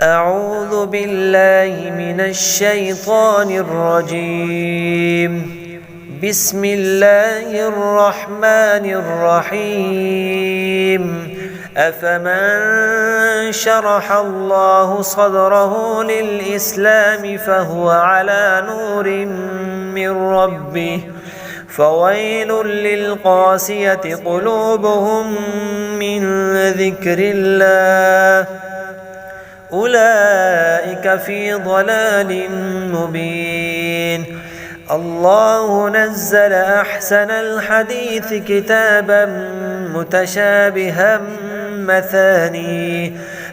أعوذ بالله من الشيطان الرجيم. بسم الله الرحمن الرحيم. أفمن شرح الله صدره للإسلام فهو على نور من ربه فويل للقاسية قلوبهم من ذكر الله أولئك في ضلال مبين. الله نزل أحسن الحديث كتابا متشابها مثاني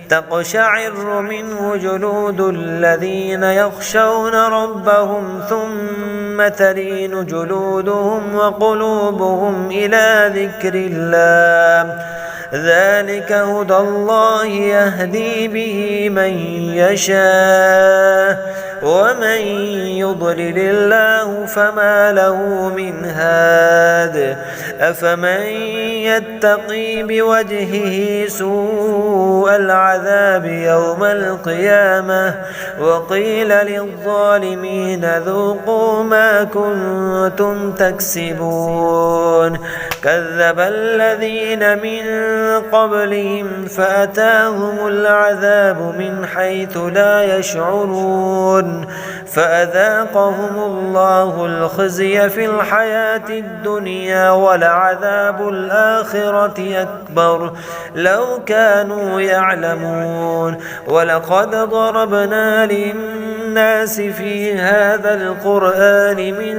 تقشعر منه جلود الذين يخشون ربهم ثم تلين جلودهم وقلوبهم إلى ذكر الله ذلك هدى الله يهدي به من يشاء ومن يضلل الله فما له من هاد. أفمن يتقي بوجهه سوء العذاب يوم القيامة وقيل للظالمين ذوقوا ما كنتم تكسبون. كذب الذين من قبلهم فأتاهم العذاب من حيث لا يشعرون فأذاقهم الله الخزي في الحياة الدنيا ولعذاب الآخرة أكبر لو كانوا يعلمون. ولقد ضربنا للناس في هذا القرآن من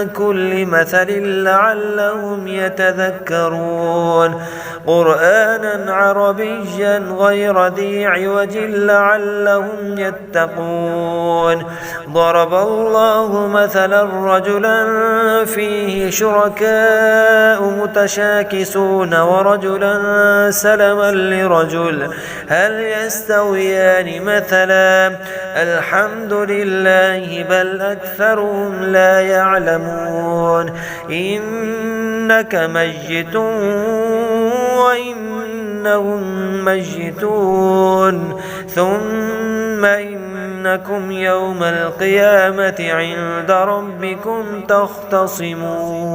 كل مثل لعلهم يتذكرون قرآنا عربيا غير ذي عوج لعلهم يتقون. ضرب الله مثلا رجلا فيه شركاء متشاكسون ورجلا سلما لرجل هل يستويان مثلا الحمد لله بل أكثرهم لا يعلمون. إنك ميت وإنهم ميتون ثم إنكم يوم القيامة عند ربكم تختصمون.